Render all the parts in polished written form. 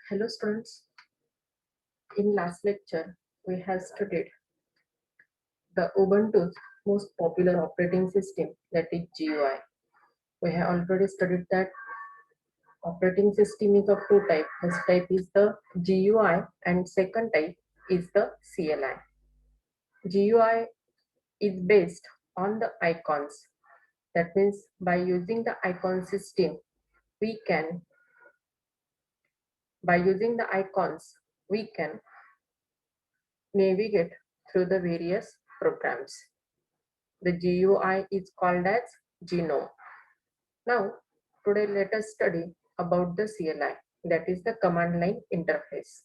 Hello students, in last lecture we have studied the Ubuntu's most popular operating system, that is GUI. We have already studied that operating system is of two types. First type is the GUI and second type is the CLI. GUI is based on the icons. That means by using the icon system, we can by using the icons we can navigate through the various programs. The GUI is called as genome. Now, today let us study about the CLI, that is the command line interface.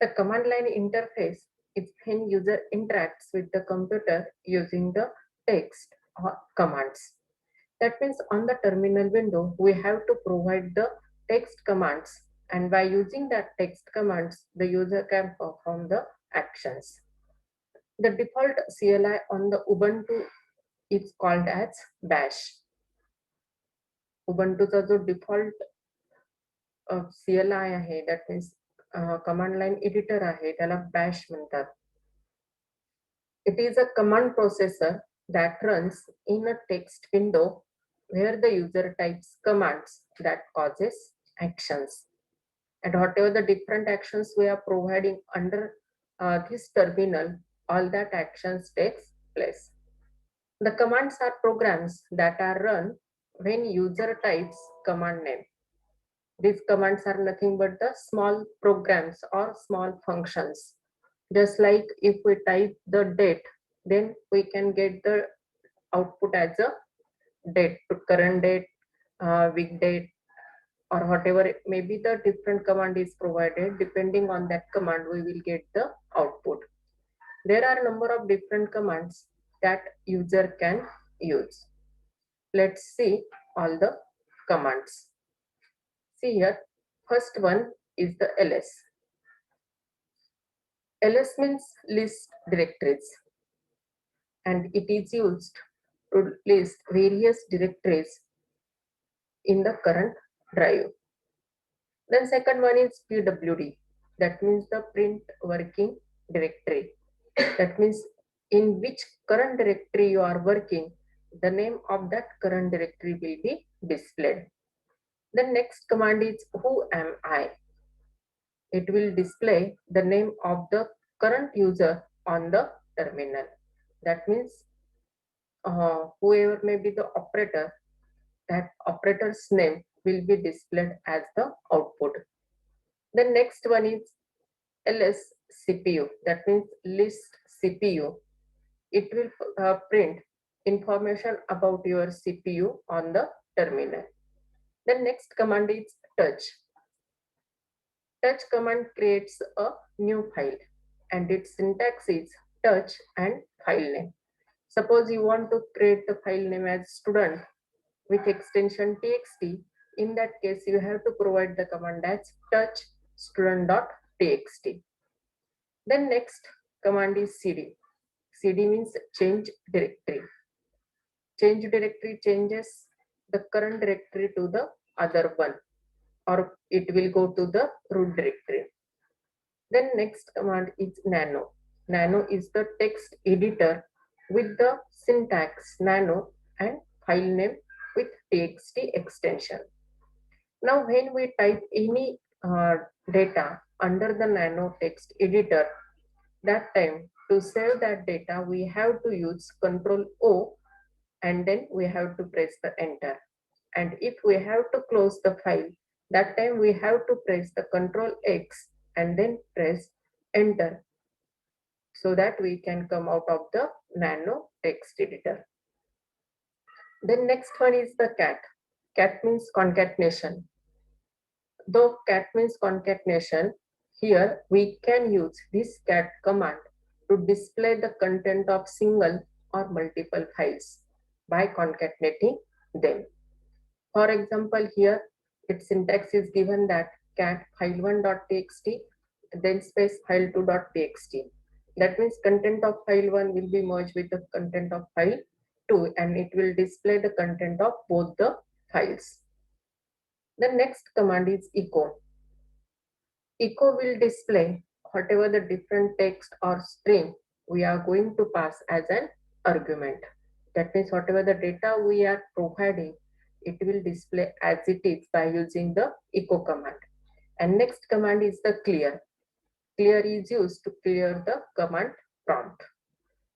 The command line interface is when user interacts with the computer using the text or commands. That means on the terminal window, we have to provide the text commands, and by using that text commands, the user can perform the actions. The default CLI on the Ubuntu is called as bash. उबंटूचा जो default CLI आहे, that means command line editor आहे, त्याला Bash म्हणतात. It is a command processor that runs in a text window where the user types commands that causes actions, and whatever the different actions we are providing under this terminal, all that actions takes place. The commands are programs that are run when user types command name. These commands are nothing but the small programs or small functions. Just like if we type the date, then we can get the output as a date, current date, week date, or whatever it may be. The different command is provided. Depending on that command, we will get the output. There are a number of different commands that user can use. Let's see all the commands. See here, first one is the ls. ls means list directories, and it is used to list various directories in the current drive. Then second one is pwd, that means the print working directory. That means in which current directory you are working, the name of that current directory will be displayed. The next command is who am I. It will display the name of the current user on the terminal. That means whoever may be the operator, that operator's name will be displayed as the output. The next one is ls cpu, that means list cpu. It will print information about your cpu on the terminal. The next command is touch. Touch command creates a new file, and its syntax is touch and file name. Suppose you want to create the file name as student with extension txt. In that case, you have to provide the command as touch student.txt. Then next command is cd. cd means change directory. Change directory changes the current directory to the other one, or it will go to the root directory. Then next command is nano. Nano is the text editor with the syntax nano and file name with txt extension. Now when we type any data under the nano text editor, that time to save that data we have to use Control O, and then we have to press the enter. And if we have to close the file, that time we have to press the Control X and then press enter, so that we can come out of the nano text editor. Then next one is the cat. Cat means concatenation. Though cat means concatenation, here we can use this cat command to display the content of single or multiple files by concatenating them. For example, here its syntax is given that cat file1.txt then space file2.txt. That means content of file 1 will be merged with the content of file 2, and it will display the content of both the files. The next command is echo. echo will display whatever the different text or string we are going to pass as an argument. That means whatever the data we are providing, it will display as it is by using the echo command. And next command is the clear. Clear is used to clear the command prompt.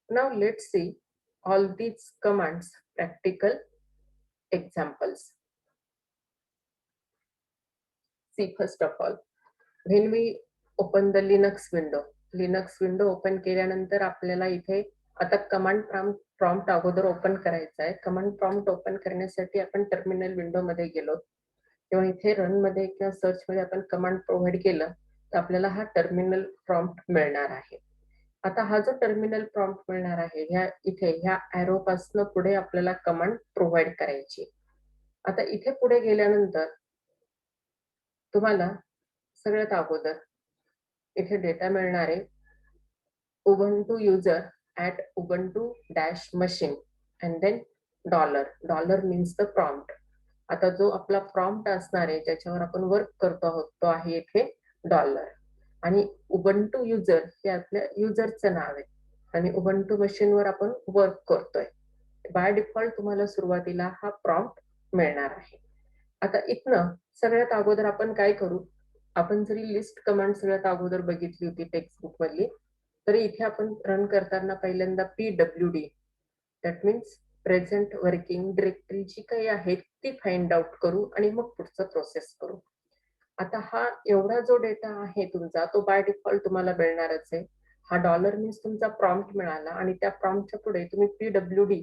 Now let's see all these commands practical examples. See, first of all, when we open the Linux window open केल्यानंतर आपल्याला इथे आता command prompt अगोदर open करायचा आहे. Command prompt open करण्यासाठी आपण terminal window मध्ये गेलो तेव्हा इथे रन मध्ये किंवा सर्च मध्ये आपण कमांड प्रोव्हाइड केलं तर आपल्याला हा टर्मिनल प्रॉम्प्ट मिळणार आहे. आता हा जो टर्मिनल प्रॉम्प्ट मिळणार आहे ह्या एरो पासून पुढे आपल्याला कमांड प्रोव्हाइड करायची. आता इथे पुढे गेल्यानंतर तुम्हाला सगळ्यात अगोदर इथे डेटा मिळणार आहे Ubuntu user at ubuntu-machine and then dollar means the prompt. आता जो आपला प्रॉम्प्ट असणार आहे ज्याच्यावर आपण वर्क करतो आहोत तो आहे इथे डॉलर आणि उबंटू युजर हे आपल्या युजरचं नाव आहे आणि उबंटू मशीन वर आपण वर्क करतोय. बाय डिफॉल्ट तुम्हाला सुरुवातीला हा प्रॉम्प्ट मिळणार आहे. आता इथनं सगळ्यात अगोदर आपण काय करू, आपण जरी लिस्ट कमांड सगळ्यात अगोदर बघितली होती टेक्स्ट बुक मधली तरी इथे आपण रन करताना पहिल्यांदा pwd that means present working directory जी काही आहे ती फाइंड आउट करू आणि मग पुढचं प्रोसेस करू. आता हा एवढा जो डेटा आहे तुमचा तो बाय डिफॉल्ट तुम्हाला मिळणारच आहे. हा डॉलर मीन्स तुमचा प्रॉम्प्ट मिळाला आणि त्या प्रॉम्प्टच्या पुढे तुम्ही pwd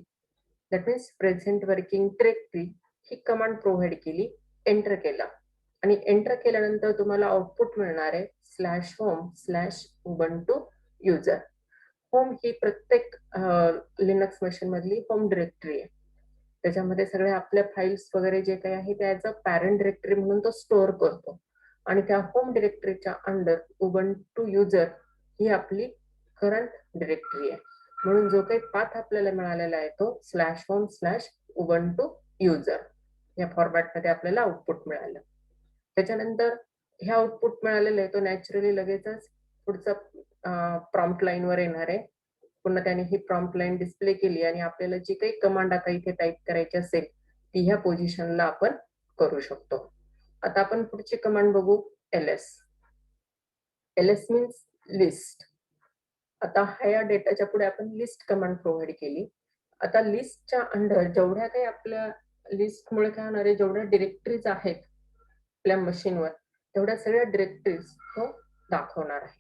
that means present working directory he command provide केली, एंटर केला आणि एंटर केल्यानंतर तुम्हाला आउटपुट मिळणार आहे /home/ubuntu युजर. होम ही प्रत्येक लिनक्स मशीन मधली होम डिरेक्टरी आहे. त्याच्यामध्ये सगळ्या आपल्या फाईल्स वगैरे जे काही आहे ते ऍज अ पॅरेंट डिरेक्टरी म्हणून तो स्टोअर करतो आणि त्या होम डिरेक्टरीच्या अंडर उबंटू युजर ही आपली करंट डिरेक्टरी आहे. म्हणून जो काही पाथ आपल्याला मिळालेला आहे तो /home/ubuntu युजर या फॉर्मॅटमध्ये आपल्याला आउटपुट मिळालं. त्याच्यानंतर हे आउटपुट मिळालेलं आहे तो नॅचरली लगेचच पुढचा प्रॉम्प्ट लाईन वर येणार आहे. पुन्हा त्याने ही प्रॉम्प्ट लाईन डिस्प्ले केली आणि आपल्याला जी काही कमांड आता इथे टाईप करायची असेल ती ह्या पोझिशनला आपण करू शकतो. आता आपण पुढची कमांड बघू ls. ls means list. आता ह्या डेटाच्या पुढे आपण लिस्ट कमांड प्रोव्हाइड केली. आता लिस्टच्या अंडर जेवढ्या काही आपल्या लिस्टमुळे काय होणार आहे, जेवढ्या डिरेक्टरीज आहेत आपल्या मशीनवर तेवढ्या सगळ्या डिरेक्टरीज तो दाखवणार आहे.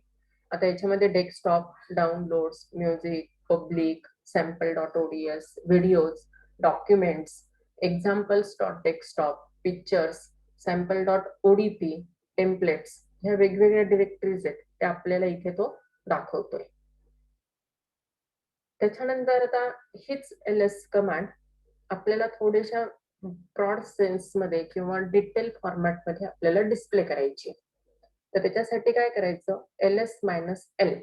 आता याच्यामध्ये desktop, downloads, music, public, sample.ods, videos, documents, examples.desktop, pictures, sample.odp, templates ह्या वेगवेगळ्या डिरेक्टरीज आहेत त्या आपल्याला इथे तो दाखवतोय. त्याच्यानंतर आता हीच ls कमांड आपल्याला थोड्याशा ब्रॉड सेन्स मध्ये किंवा डिटेल फॉर्मॅट मध्ये आपल्याला डिस्प्ले करायची. तर त्याच्यासाठी काय करायचं, ls-l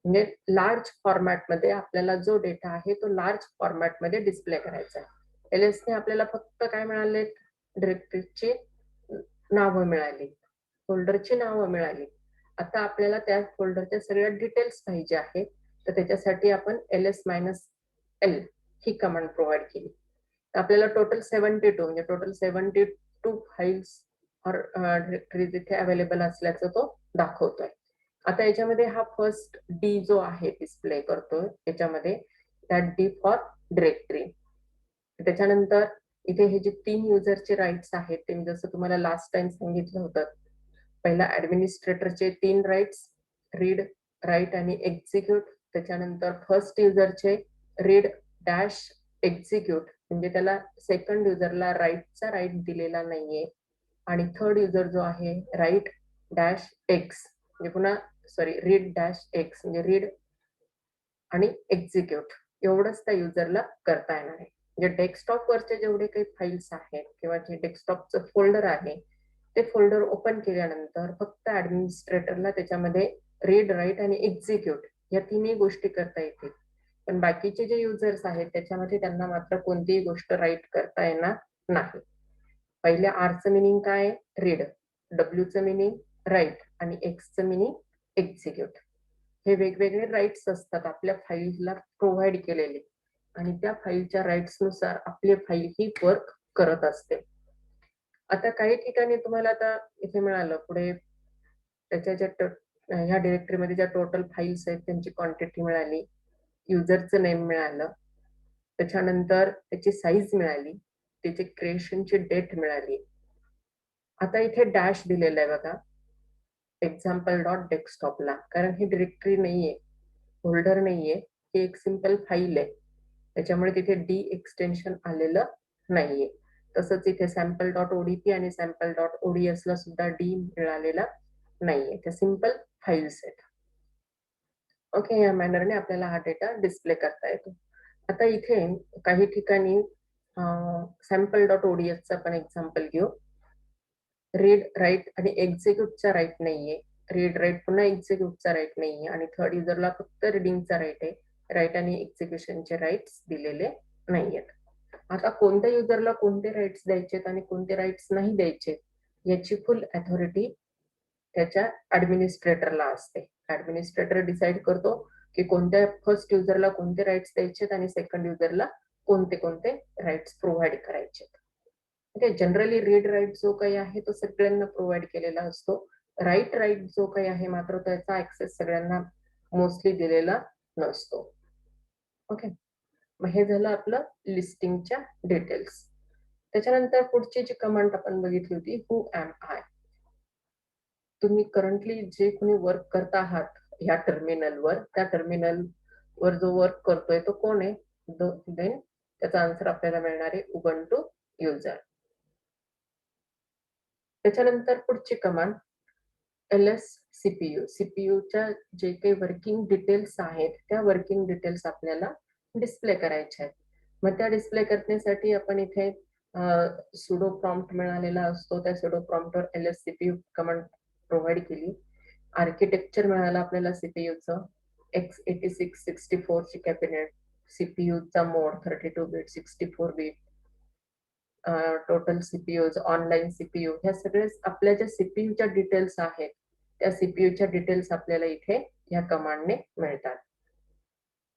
म्हणजे लार्ज फॉर्मॅट मध्ये आपल्याला जो डेटा आहे तो लार्ज फॉर्मॅट मध्ये डिस्प्ले करायचा आहे. ls ने आपल्याला फक्त काय मिळाले, डिरेक्टरीची नावं मिळाली, फोल्डरची नावं मिळाली. आता आपल्याला त्या फोल्डरच्या सगळ्या डिटेल्स पाहिजे आहेत तर त्याच्यासाठी आपण ls-l ही कमांड प्रोव्हाइड केली. आपल्याला टोटल 72 म्हणजे टोटल 72 फाईल्स डिरेक्टरीज इथे अवेलेबल असल्याचं तो दाखवतोय. आता याच्यामध्ये हा फर्स्ट डी जो आहे डिस्प्ले करतोय याच्यामध्ये दॅट डी फॉर डिरेक्टरी. त्याच्यानंतर इथे हे जे 3 युजरचे राईट्स आहेत ते मी जसं तुम्हाला लास्ट टाइम सांगितलं होतं, पहिला ऍडमिनिस्ट्रेटरचे 3 राईट्स रीड, राईट आणि एक्झिक्यूट. त्याच्यानंतर फर्स्ट युजरचे रीड डॅश एक्झिक्यूट म्हणजे त्याला सेकंड युजरला राईटचा राईट दिलेला नाहीये आणि थर्ड युजर जो आहे राईट डॅश एक्स म्हणजे पुन्हा रीड डॅश एक्स म्हणजे रीड आणि एक्झिक्यूट एवढंच त्या युजरला करता येणार आहे. म्हणजे डेस्कटॉप वरचे जेवढे काही फाईल्स आहेत किंवा जे डेस्कटॉपचं फोल्डर आहे ते फोल्डर ओपन केल्यानंतर फक्त ऍडमिनिस्ट्रेटरला त्याच्यामध्ये रीड, राईट आणि एक्झिक्यूट या तिन्ही गोष्टी करता येतील. पण बाकीचे जे युजर्स आहेत त्याच्यामध्ये त्यांना मात्र कोणतीही गोष्ट राईट करता येणार नाही. पहिल्या आरचं मिनिंग काय, रीड, डब्ल्यूचं मिनिंग राईट आणि एक्सचं मिनिंग एक्झिक्यूट. हे वेगवेगळे राईट्स असतात आपल्या फाईलला प्रोव्हाइड केलेले आणि त्या फाईलच्या राईट्सनुसार आपली फाईल ही वर्क करत असते. आता काही ठिकाणी तुम्हाला आता इथे मिळालं पुढे त्याच्या ज्या ह्या डिरेक्टरीमध्ये ज्या टोटल फाईल्स आहेत त्यांची क्वांटिटी मिळाली, युजरचं नेम मिळालं, त्याच्यानंतर त्याची साईज मिळाली, त्याची क्रिएशनची डेट मिळाली. आता इथे डॅश दिलेला आहे बघा एक्झाम्पल डॉट डेस्कटॉपला, कारण ही डिरेक्टरी नाहीये, फोल्डर नाहीये, ही एक सिंपल फाईल आहे, त्याच्यामुळे तिथे डी एक्सटेन्शन आलेलं नाहीये. तसंच इथे सॅम्पल डॉट ओडीपी आणि सॅम्पल डॉट ओडीएस ला सुद्धा डी मिळालेला नाहीये, त्या सिंपल फाईल्स आहेत. ओके, या मॅनरने आपल्याला हा डेटा डिस्प्ले करता येतो. आता इथे काही ठिकाणी सॅम्पल डॉट ओडीएसचा पण एक्झाम्पल घेऊ. रीड राईट आणि एक्झिक्यूटचा राईट नाहीये, रीड राईट पुन्हा एक्झिक्यूटचा राईट नाहीये आणि थर्ड युजरला फक्त रिडिंगचा राईट आहे, राईट आणि एक्झिक्युशनचे राईट्स दिलेले नाहीयेत. आता कोणत्या युजरला कोणते राईट्स द्यायचेत आणि कोणते राईट्स नाही द्यायचे याची फुल अथॉरिटी त्याच्या ऍडमिनिस्ट्रेटरला असते. ऍडमिनिस्ट्रेटर डिसाइड करतो की कोणत्या फर्स्ट युजरला कोणते राईट्स द्यायचे आणि सेकंड युजरला कोणते कोणते राईट्स प्रोव्हाइड करायचे. जनरली रीड राईट जो काही आहे तो सगळ्यांना प्रोव्हाइड केलेला असतो. राईट जो काही आहे मात्र त्याचा ऍक्सेस सगळ्यांना मोस्टली दिलेला नसतो. ओके, मग हे झालं आपलं लिस्टिंगच्या डिटेल्स. त्याच्यानंतर पुढची जी कमांड आपण बघितली होती हू एम आय. तुम्ही करंटली जे कोणी वर्क करत आहात ह्या टर्मिनलवर, त्या टर्मिनलवर जो वर्क करतोय तो कोण आहे, देन त्याचा आन्सर आपल्याला मिळणार आहे उबंटू युजर. त्याच्यानंतर पुढची कमांड ls सीपीयू. सीपीयूच्या जे काही वर्किंग डिटेल्स आहेत त्या वर्किंग डिटेल्स आपल्याला डिस्प्ले करायच्या आहेत. मग त्या डिस्प्ले करण्यासाठी आपण इथे सुडो प्रॉम्प्ट मिळालेला असतो, त्या सुडो प्रॉम्प्टवर ls सीपीयू कमांड प्रोव्हाइड केली. आर्किटेक्चर मिळालं आपल्याला सीपीयूचं x86-64 ची कॅबिनेट, सीपीयूचा mode 32 bit 64 bit, total CPU, online CPU, ह्या सगळे आपल्या ज्या सीपीयूच्या डिटेल्स आहेत त्या सीपीयूच्या डिटेल्स आपल्याला इथे या कमांडने मिळतात.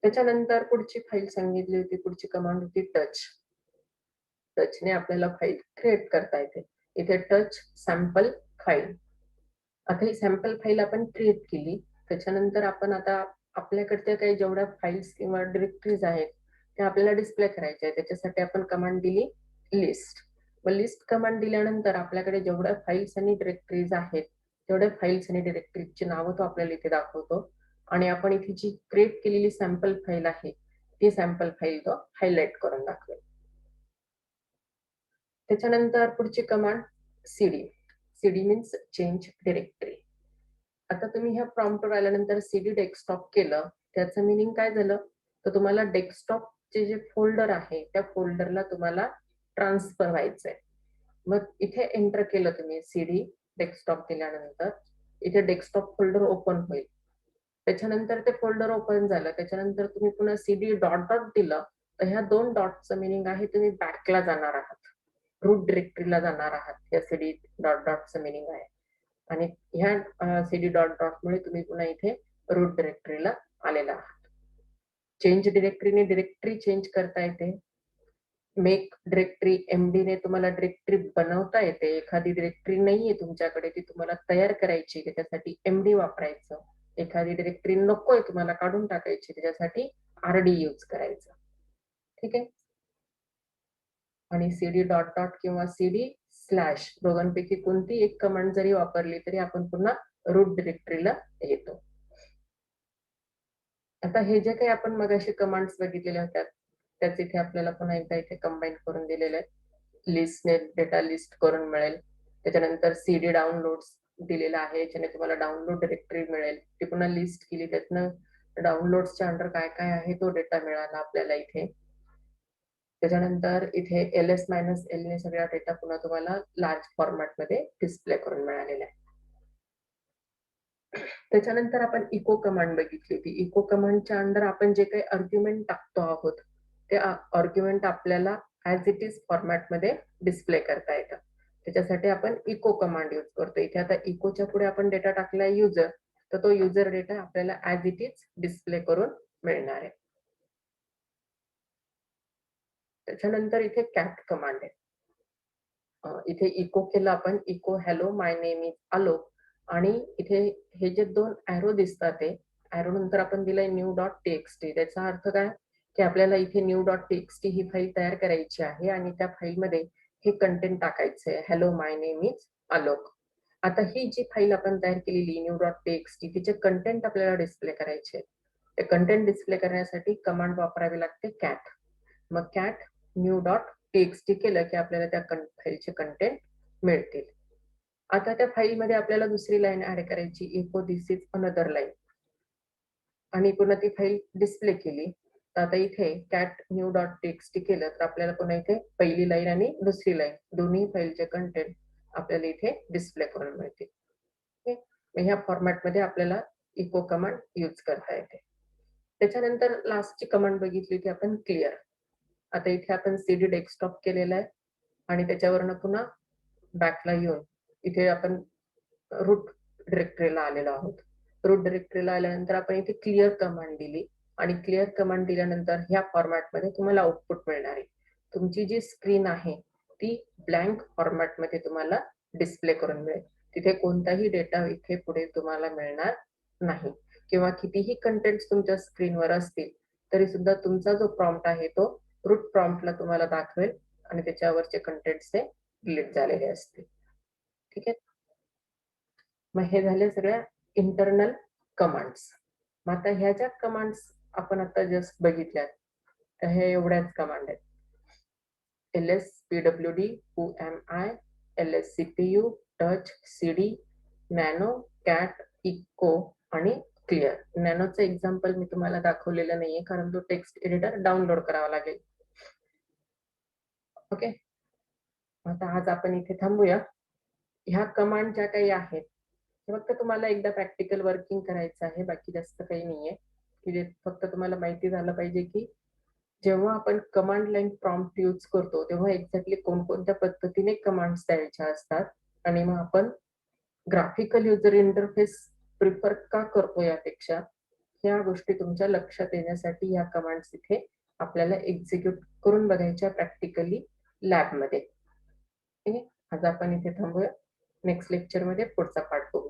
त्याच्यानंतर पुढची फाईल सांगितली होती, पुढची कमांड होती टच. टचने आपल्याला फाईल क्रिएट करता येते. इथे टच सॅम्पल फाईल. आता ही सॅम्पल फाईल आपण क्रिएट केली, त्याच्यानंतर आपण आता आपल्याकडच्या काही जेवढ्या फाईल्स किंवा डिरेक्टरीज आहेत त्या आपल्याला डिस्प्ले करायच्या आहेत. त्याच्यासाठी आपण कमांड दिली लिस्ट. व लिस्ट कमांड दिल्यानंतर आपल्याकडे जेवढ्या फाईल्स आणि डिरेक्टरीज आहेत तेवढ्या फाईल्स आणि डिरेक्टरीजची नावं तो आपल्याला इथे दाखवतो आणि आपण इथे जी क्रिएट केलेली सॅम्पल फाईल आहे ती सॅम्पल फाईल तो हायलाइट करून दाखवेल. त्याच्यानंतर पुढची command CD. CD means change directory. आता तुम्ही ह्या प्रॉम्प्टवर आल्यानंतर सीडी डेस्कटॉप केलं, त्याचं मिनिंग काय झालं, तर तुम्हाला डेस्कटॉपचे जे फोल्डर आहे त्या फोल्डरला तुम्हाला ट्रान्सफर व्हायचंय. मग इथे एंटर केलं तुम्ही सीडी डेस्कटॉप केल्यानंतर इथे डेस्कटॉप फोल्डर ओपन होईल. त्याच्यानंतर ते फोल्डर ओपन झालं, त्याच्यानंतर तुम्ही पुन्हा सीडी डॉट डॉट दिलं तर ह्या 2 डॉटचं मिनिंग आहे तुम्ही बॅकला जाणार आहात, रूट डिरेक्टरीला जाणार आहात. या सीडी डॉट डॉटचं मिनिंग आहे आणि ह्या सीडी डॉट डॉट मुळे तुम्ही पुन्हा इथे रूट डिरेक्टरीला आलेला आहात. चेंज डिरेक्टरीने डिरेक्टरी चेंज करता येते. मेक डिरेक्टरी एमडी ने तुम्हाला डिरेक्टरी बनवता येते. एखादी डिरेक्टरी नाहीये तुमच्याकडे, ती तुम्हाला तयार करायची, त्याच्यासाठी एमडी वापरायचं. एखादी डिरेक्टरी नकोय तुम्हाला काढून टाकायची, त्याच्यासाठी आरडी यूज करायचं. ठीक आहे. आणि सीडी डॉट डॉट किंवा सीडी स्लॅश दोघांपैकी कोणती एक कमांड जरी वापरली तरी आपण पुन्हा रूट डिरेक्टरीला येतो. आता हे जे काही आपण मगाशी कमांड्स बघितलेल्या होत्या त्याच इथे आपल्याला पुन्हा एकदा इथे कंबाईन करून दिलेले आहेत. लिस्टने डेटा लिस्ट करून मिळेल. त्याच्यानंतर सीडी डाउनलोड्स दिलेला आहे, याच्याने तुम्हाला डाउनलोड डिरेक्टरी मिळेल. ती पुन्हा लिस्ट केली, त्यातनं डाउनलोड्सच्या अंडर काय काय आहे तो डेटा मिळाला आपल्याला इथे. त्याच्यानंतर इथे ls-l ने सगळा डेटा पुन्हा तुम्हाला लार्ज फॉर्मॅटमध्ये डिस्प्ले करून मिळालेला आहे. त्याच्यानंतर आपण इको कमांड बघितली होती. इको कमांडच्या अंडर आपण जे काही आर्ग्युमेंट टाकतो आहोत ते आर्ग्युमेंट आपल्याला ऍज इट इज फॉर्मॅटमध्ये डिस्प्ले करता येतं. त्याच्यासाठी आपण इको कमांड यूज करतो. इथे आता इकोच्या पुढे आपण डेटा टाकलाय युजर, तर तो युजर डेटा आपल्याला ऍज इट इज डिस्प्ले करून मिळणार आहे. त्याच्यानंतर इथे कॅट कमांड आहे. इथे इको केलं आपण, echo hello my name is Alok, आणि इथे हे जे 2 एरो दिसतात ते एरो नंतर आपण दिलंय new.txt. त्याचा अर्थ काय, की आपल्याला इथे new.txt ही फाईल तयार करायची आहे आणि त्या फाईलमध्ये हे कंटेंट टाकायचं आहे, hello my name is Alok. आता ही जी फाईल आपण तयार केलेली new.txt तिचे कंटेंट आपल्याला डिस्प्ले करायचे. ते कंटेंट डिस्प्ले करण्यासाठी कमांड वापरावी लागते कॅट. मग कॅट new.txt केलं की आपल्याला त्या फाईलचे कंटेंट मिळतील. आता त्या फाईलमध्ये आपल्याला दुसरी लाईन ऍड करायची, echo this is another line, आणि पुन्हा ती फाईल डिस्प्ले केली. तर आता इथे कॅट new.txt केलं तर आपल्याला पुन्हा इथे पहिली लाईन आणि दुसरी लाईन दोन्ही फाईलचे कंटेंट आपल्याला इथे डिस्प्ले करून मिळतील. ओके, ह्या फॉर्मॅटमध्ये आपल्याला इको कमांड यूज करता येते. त्याच्यानंतर लास्टची कमांड बघितली की आपण क्लिअर. आता इथे आपण सीडी डेस्कटॉप केलेला आहे आणि त्याच्यावरनं पुन्हा बॅकला येऊन इथे आपण रूट डिरेक्टरीला आलेलो आहोत. रूट डिरेक्टरीला आल्यानंतर आपण इथे क्लिअर कमांड दिली आणि क्लिअर कमांड दिल्यानंतर ह्या फॉर्मॅटमध्ये तुम्हाला आउटपुट मिळणार आहे. तुमची जी स्क्रीन आहे ती ब्लँक फॉर्मॅटमध्ये तुम्हाला डिस्प्ले करून मिळेल. तिथे कोणताही डेटा इथे पुढे तुम्हाला मिळणार नाही, किंवा कितीही कंटेंट्स तुमच्या स्क्रीनवर असतील तरी सुद्धा तुमचा जो प्रॉम्प्ट आहे तो रूट प्रॉम्प्टला तुम्हाला दाखवेल आणि त्याच्यावरचे कंटेंट्स ते डिलीट झालेले असतील. ठीक आहे, मग हे झाले सगळ्या इंटरनल कमांड्स. मग आता ह्या ज्या कमांड्स आपण आता जस्ट बघितल्यात, तर हे एवढ्याच कमांड आहेत. ls pwd whoami ls cpu touch cd nano cat echo आणि क्लिअर. नॅनोचं एक्झाम्पल मी तुम्हाला दाखवलेलं नाहीये कारण तो टेक्स्ट एडिटर डाउनलोड करावा लागेल. ओके, आता आज आपण इथे थांबूया. ह्या कमांड ज्या काही आहेत फक्त तुम्हाला एकदा प्रॅक्टिकल वर्किंग करायचं आहे, बाकी जास्त काही नाहीये. की फक्त तुम्हाला माहिती झालं पाहिजे की जेव्हा आपण कमांड लाईन प्रॉम्प्ट यूज करतो तेव्हा एक्झॅक्टली कोणकोणत्या पद्धतीने कमांड्स द्यायच्या असतात, आणि मग आपण ग्राफिकल युजर इंटरफेस प्रिफर का करतो यापेक्षा या गोष्टी तुमच्या लक्षात येण्यासाठी या कमांड्स इथे आपल्याला एक्झिक्यूट करून बघायच्या प्रॅक्टिकली लॅबमध्ये. ठीक आहे, आज आपण इथे थांबूया. नेक्स्ट लेक्चरमध्ये पुढचा पार्ट बघू.